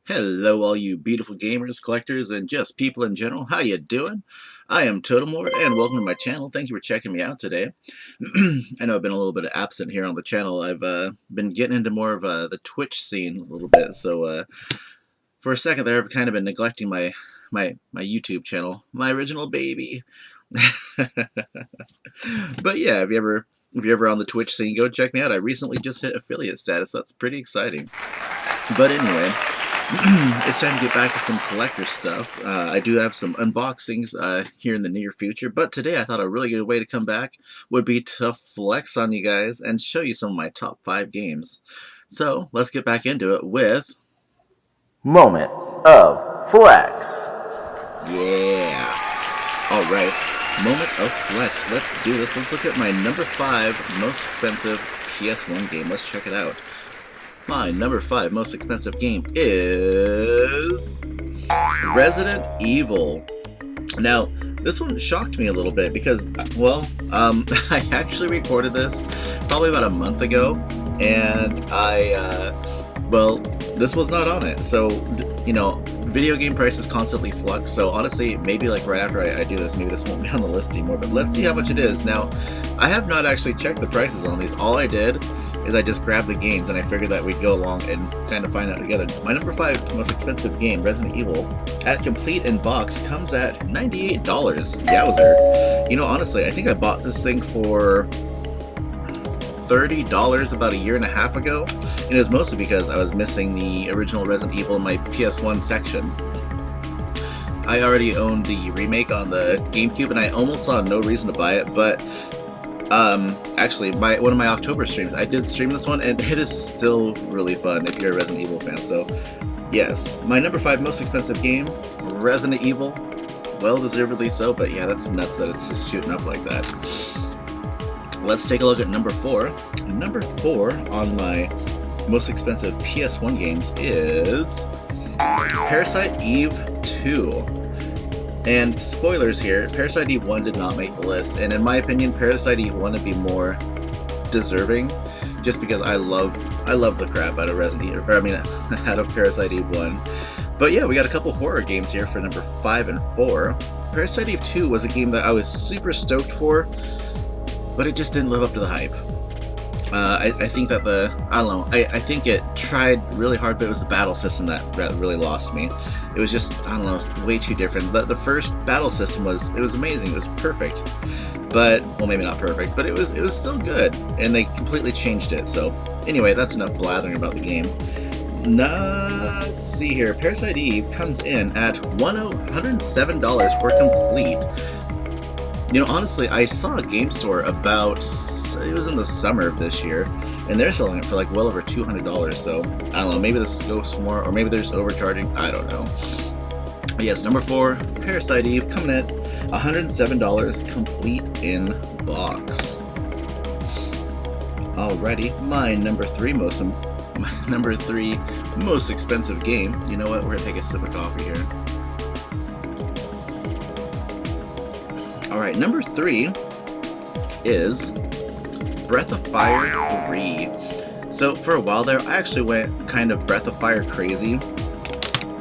Hello all you beautiful gamers, collectors, and just people in general. How you doing? I am Totem Lord, and welcome to my channel. Thank you for checking me out today. I know I've been a little bit absent here on the channel. I've been getting into more of the Twitch scene a little bit, so for a second there I've kind of been neglecting my YouTube channel, my original baby. But yeah, if you're ever on the Twitch scene, go check me out. I recently just hit affiliate status, so that's pretty exciting. But anyway, it's time to get back to some collector stuff. I do have some unboxings here in the near future, but today I thought a really good way to come back would be to flex on you guys and show you some of my top 5 games. So let's get back into it with Moment of Flex. Yeah. Alright, moment of flex. Let's do this. Let's look at my number 5 most expensive PS1 game. Let's check it out. My number 5 most expensive game is Resident Evil. Now, this one shocked me a little bit because, well, I actually recorded this probably about a month ago, and well, this was not on it. So, you know, video game prices constantly flux, so honestly, maybe like right after I do this, maybe this won't be on the list anymore, but let's see how much it is. Now, I have not actually checked the prices on these. All I did is I just grabbed the games and I figured that we'd go along and kind of find out together. My number 5 most expensive game, Resident Evil, at complete in box, comes at $98. Yowzer. You know, honestly, I think I bought this thing for $30 about a year and a half ago, and it was mostly because I was missing the original Resident Evil in my PS1 section. I already owned the remake on the GameCube, and I almost saw no reason to buy it, but actually, one of my October streams, I did stream this one, and it is still really fun if you're a Resident Evil fan. So, yes, my number 5 most expensive game, Resident Evil, well deservedly so, but yeah, that's nuts that it's just shooting up like that. Let's take a look at number 4. Number 4 on my most expensive PS1 games is Parasite Eve 2. And spoilers here, Parasite Eve 1 did not make the list, and in my opinion, Parasite Eve 1 would be more deserving, just because I love the crap out of out of Parasite Eve 1. But yeah, we got a couple horror games here for number 5 and 4. Parasite Eve 2 was a game that I was super stoked for, but it just didn't live up to the hype. I think that I think it tried really hard, but it was the battle system that really lost me. It was just, I don't know, way too different. The first battle system was amazing, it was perfect. But, well, maybe not perfect, but it was still good, and they completely changed it. So, anyway, that's enough blathering about the game. Let's see here, Parasite Eve comes in at $107 for complete. You know, honestly, I saw a game store it was in the summer of this year, and they're selling it for like well over $200, so I don't know, maybe this goes for more, or maybe they're just overcharging, I don't know. But yes, number 4, Parasite Eve, coming at $107, complete in box. Alrighty, my number 3 most expensive game. You know what, we're gonna take a sip of coffee here. Alright, number 3 is Breath of Fire 3. So for a while there, I actually went kind of Breath of Fire crazy.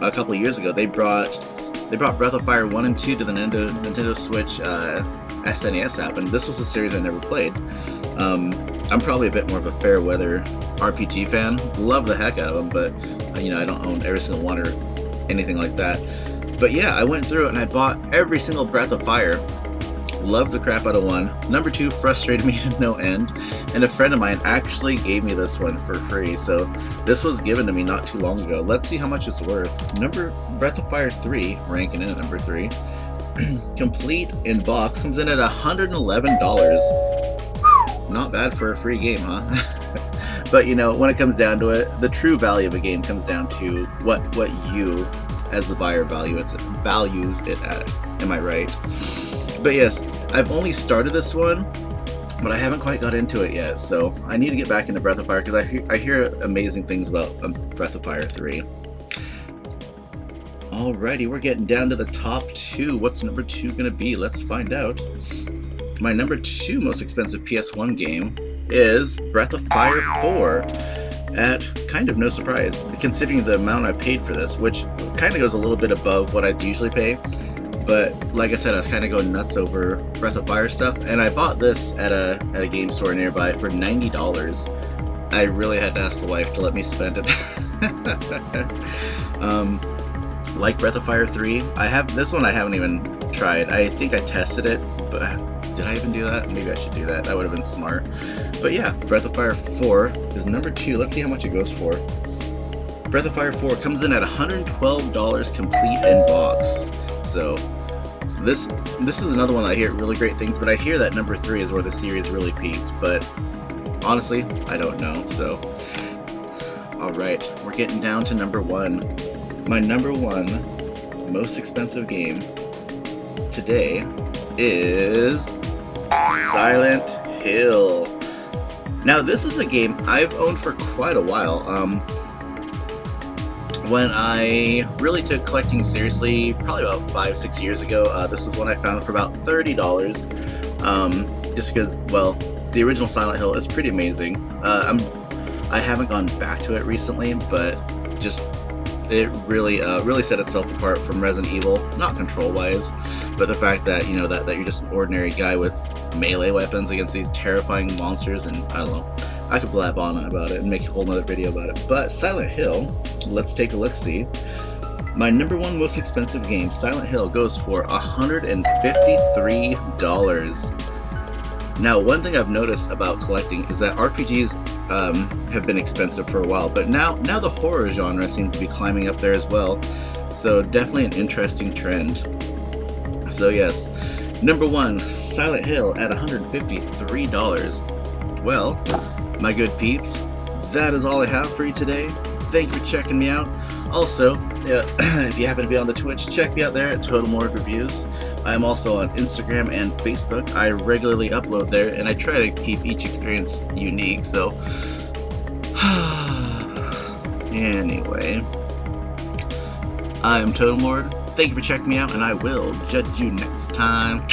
A couple of years ago, they brought Breath of Fire 1 and 2 to the Nintendo Switch SNES app, and this was a series I never played. I'm probably a bit more of a fair weather RPG fan. Love the heck out of them, but you know, I don't own every single one or anything like that. But yeah, I went through it and I bought every single Breath of Fire. Loved the crap out of 1. Number 2 frustrated me to no end, and a friend of mine actually gave me this one for free, so this was given to me not too long ago. Let's see how much it's worth. Breath of Fire 3, ranking in at number 3, complete in box, comes in at $111. Not bad for a free game, huh? But you know, when it comes down to it, the true value of a game comes down to what you, as the buyer, values it at. Am I right? But yes, I've only started this one, but I haven't quite got into it yet, so I need to get back into Breath of Fire, because I hear amazing things about Breath of Fire 3. Alrighty, we're getting down to the top 2. What's number 2 gonna be? Let's find out. My number 2 most expensive PS1 game is Breath of Fire 4. at kind of no surprise, considering the amount I paid for this, which kind of goes a little bit above what I'd usually pay. But like I said, I was kind of going nuts over Breath of Fire stuff, and I bought this at a game store nearby for $90. I really had to ask the wife to let me spend it. Like Breath of Fire 3, I have this one I haven't even tried. I think I tested it, but did I even do that? Maybe I should do that. That would have been smart. But yeah, Breath of Fire 4 is number 2. Let's see how much it goes for. Breath of Fire 4 comes in at $112 complete in box. So this is another one I hear really great things, but I hear that number 3 is where the series really peaked, but honestly, I don't know. So alright, we're getting down to number 1. My number 1 most expensive game today is Silent Hill. Now, this is a game I've owned for quite a while. When I really took collecting seriously, probably about 5-6 years ago, this is one I found for about $30. Just because, well, the original Silent Hill is pretty amazing. I haven't gone back to it recently, but just it really set itself apart from Resident Evil, not control-wise, but the fact that, you know, that you're just an ordinary guy with melee weapons against these terrifying monsters, and I don't know, I could blab on about it and make a whole nother video about it. But Silent Hill, let's take a look-see. My number 1 most expensive game, Silent Hill, goes for $153. Now, one thing I've noticed about collecting is that RPGs have been expensive for a while, but now the horror genre seems to be climbing up there as well. So definitely an interesting trend. So yes, number 1, Silent Hill at $153. Well, my good peeps, that is all I have for you today. Thank you for checking me out. Also, if you happen to be on the Twitch, check me out there at Total More Reviews. I'm also on Instagram and Facebook. I regularly upload there, and I try to keep each experience unique, so... Anyway, I'm Total More. Thank you for checking me out, and I will judge you next time.